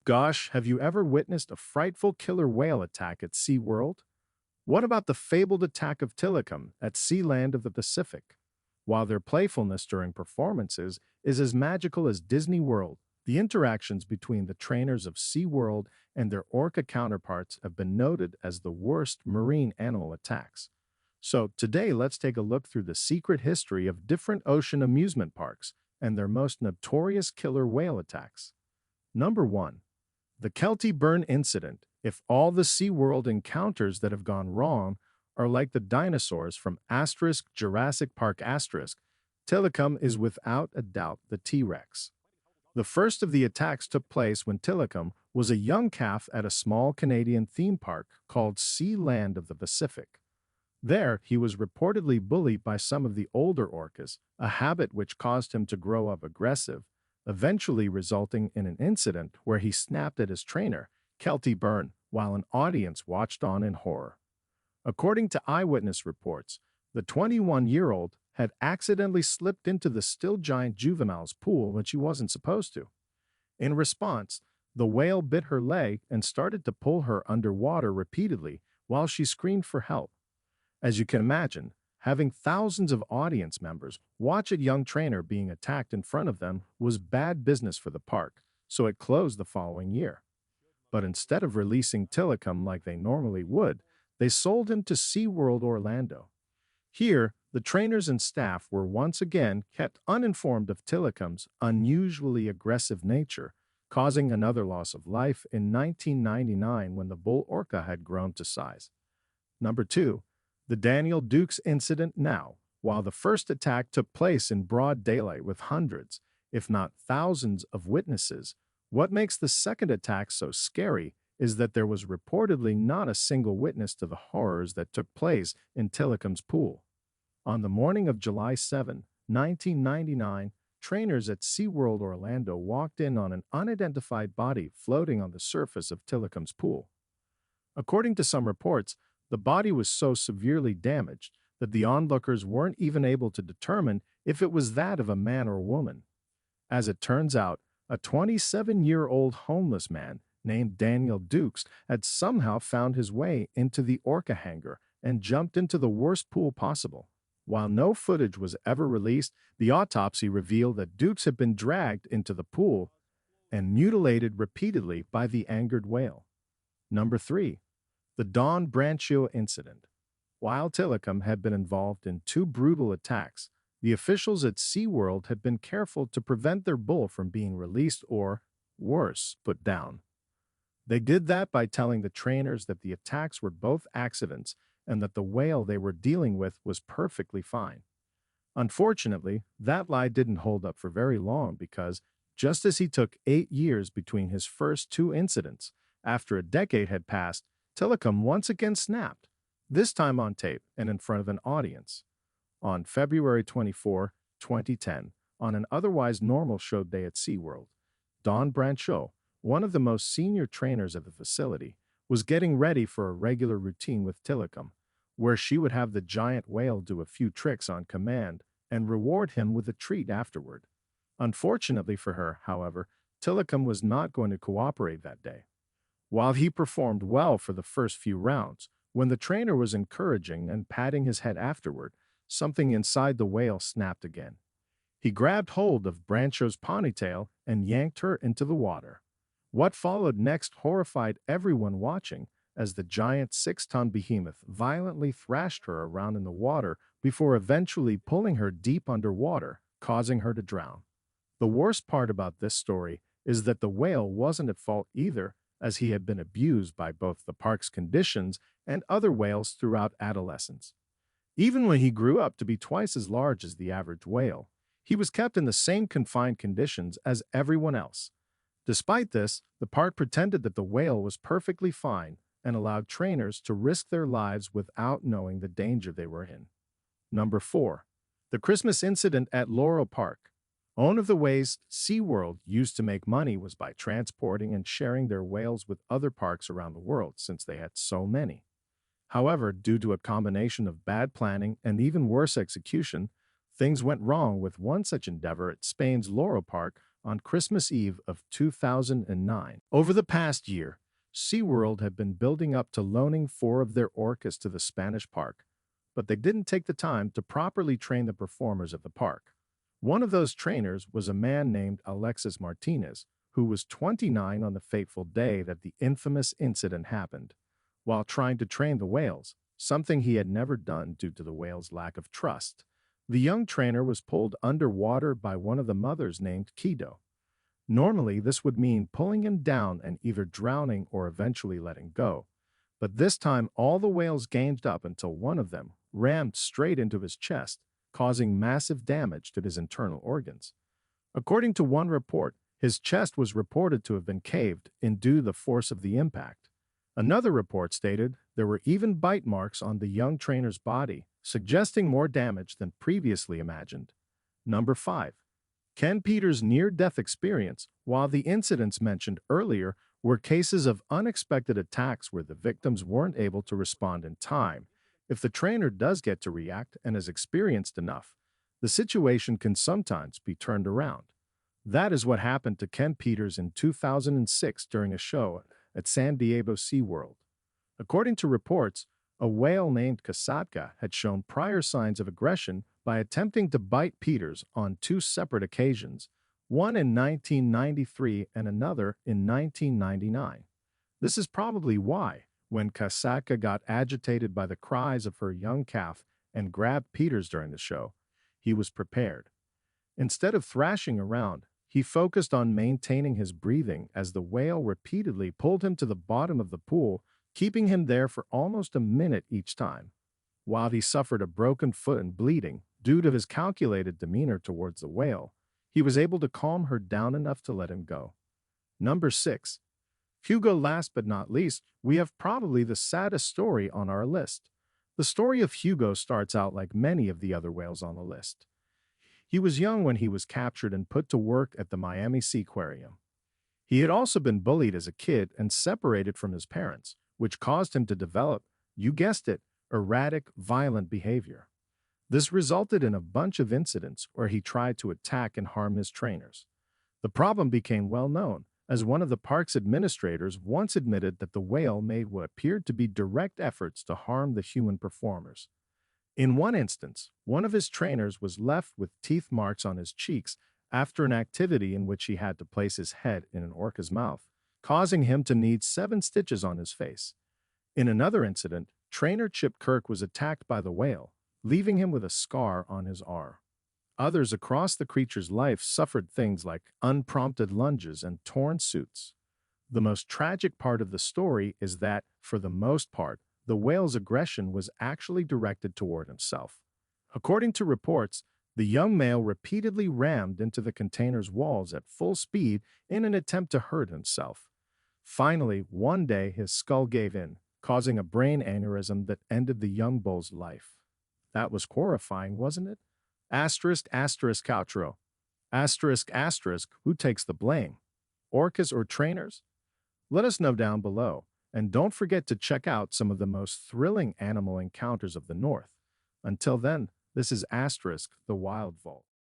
Gosh, have you ever witnessed a frightful killer whale attack at SeaWorld? What about the fabled attack of Tilikum at Sealand of the Pacific? While their playfulness during performances is as magical as Disney World, the interactions between the trainers of SeaWorld and their orca counterparts have been noted as the worst marine animal attacks. So, today let's take a look through the secret history of different ocean amusement parks and their most notorious killer whale attacks. Number 1. The Kelty Burn Incident. If all the SeaWorld encounters that have gone wrong are like the dinosaurs from Jurassic Park Tilikum is without a doubt the T-Rex. The first of the attacks took place when Tilikum was a young calf at a small Canadian theme park called Sealand of the Pacific. There, he was reportedly bullied by some of the older orcas, a habit which caused him to grow up aggressive, eventually resulting in an incident where he snapped at his trainer, Kelty Burn, while an audience watched on in horror. According to eyewitness reports, the 21-year-old had accidentally slipped into the still giant juvenile's pool when she wasn't supposed to. In response, the whale bit her leg and started to pull her underwater repeatedly while she screamed for help. As you can imagine, having thousands of audience members watch a young trainer being attacked in front of them was bad business for the park, so it closed the following year. But instead of releasing Tilikum like they normally would, they sold him to SeaWorld Orlando. Here, the trainers and staff were once again kept uninformed of Tilikum's unusually aggressive nature, causing another loss of life in 1999 when the bull orca had grown to size. Number 2. The Daniel Dukes incident. Now, while the first attack took place in broad daylight with hundreds, if not thousands of witnesses, what makes the second attack so scary is that there was reportedly not a single witness to the horrors that took place in Tilikum's pool. On the morning of July 7, 1999, trainers at SeaWorld Orlando walked in on an unidentified body floating on the surface of Tilikum's pool. According to some reports, the body was so severely damaged that the onlookers weren't even able to determine if it was that of a man or woman. As it turns out, a 27-year-old homeless man named Daniel Dukes had somehow found his way into the orca hangar and jumped into the worst pool possible. While no footage was ever released, the autopsy revealed that Dukes had been dragged into the pool and mutilated repeatedly by the angered whale. Number 3. The Don Branchio Incident. While Tilikum had been involved in two brutal attacks, the officials at SeaWorld had been careful to prevent their bull from being released or, worse, put down. They did that by telling the trainers that the attacks were both accidents and that the whale they were dealing with was perfectly fine. Unfortunately, that lie didn't hold up for very long because, just as he took 8 years between his first two incidents, after a decade had passed, Tilikum once again snapped, this time on tape and in front of an audience. On February 24, 2010, on an otherwise normal show day at SeaWorld, Don Branchot, one of the most senior trainers at the facility, was getting ready for a regular routine with Tilikum, where she would have the giant whale do a few tricks on command and reward him with a treat afterward. Unfortunately for her, however, Tilikum was not going to cooperate that day. While he performed well for the first few rounds, when the trainer was encouraging and patting his head afterward, something inside the whale snapped again. He grabbed hold of Brancho's ponytail and yanked her into the water. What followed next horrified everyone watching, as the giant 6-ton behemoth violently thrashed her around in the water before eventually pulling her deep underwater, causing her to drown. The worst part about this story is that the whale wasn't at fault either, as he had been abused by both the park's conditions and other whales throughout adolescence. Even when he grew up to be twice as large as the average whale, he was kept in the same confined conditions as everyone else. Despite this, the park pretended that the whale was perfectly fine and allowed trainers to risk their lives without knowing the danger they were in. Number 4. The Christmas Incident at Laurel Park. One of the ways SeaWorld used to make money was by transporting and sharing their whales with other parks around the world, since they had so many. However, due to a combination of bad planning and even worse execution, things went wrong with one such endeavor at Spain's Laurel Park on Christmas Eve of 2009. Over the past year, SeaWorld had been building up to loaning four of their orcas to the Spanish park, but they didn't take the time to properly train the performers of the park. One of those trainers was a man named Alexis Martinez, who was 29 on the fateful day that the infamous incident happened. While trying to train the whales, something he had never done due to the whales' lack of trust, the young trainer was pulled underwater by one of the mothers named Kido. Normally, this would mean pulling him down and either drowning or eventually letting go. But this time, all the whales ganged up until one of them rammed straight into his chest, causing massive damage to his internal organs. According to one report, his chest was reported to have been caved in due to the force of the impact. Another report stated there were even bite marks on the young trainer's body, suggesting more damage than previously imagined. Number 5. Ken Peters' near-death experience. While the incidents mentioned earlier were cases of unexpected attacks where the victims weren't able to respond in time, if the trainer does get to react and is experienced enough, the situation can sometimes be turned around. That is what happened to Ken Peters in 2006 during a show at San Diego SeaWorld. According to reports, a whale named Kasatka had shown prior signs of aggression by attempting to bite Peters on two separate occasions, one in 1993 and another in 1999. This is probably why, when Kasatka got agitated by the cries of her young calf and grabbed Peters during the show, he was prepared. Instead of thrashing around, he focused on maintaining his breathing as the whale repeatedly pulled him to the bottom of the pool, keeping him there for almost a minute each time. While he suffered a broken foot and bleeding due to his calculated demeanor towards the whale, he was able to calm her down enough to let him go. Number 6. Hugo. Last but not least, we have probably the saddest story on our list. The story of Hugo starts out like many of the other whales on the list. He was young when he was captured and put to work at the Miami Seaquarium. He had also been bullied as a kid and separated from his parents, which caused him to develop, you guessed it, erratic, violent behavior. This resulted in a bunch of incidents where he tried to attack and harm his trainers. The problem became well known, as one of the park's administrators once admitted that the whale made what appeared to be direct efforts to harm the human performers. In one instance, one of his trainers was left with teeth marks on his cheeks after an activity in which he had to place his head in an orca's mouth, causing him to need 7 stitches on his face. In another incident, trainer Chip Kirk was attacked by the whale, leaving him with a scar on his arm. Others across the creature's life suffered things like unprompted lunges and torn suits. The most tragic part of the story is that, for the most part, the whale's aggression was actually directed toward himself. According to reports, the young male repeatedly rammed into the container's walls at full speed in an attempt to hurt himself. Finally, one day his skull gave in, causing a brain aneurysm that ended the young bull's life. That was horrifying, wasn't it? Asterisk, asterisk, outro. Asterisk, asterisk, who takes the blame? Orcas or trainers? Let us know down below. And don't forget to check out some of the most thrilling animal encounters of the North. Until then, this is Asterisk, the Wild Vault.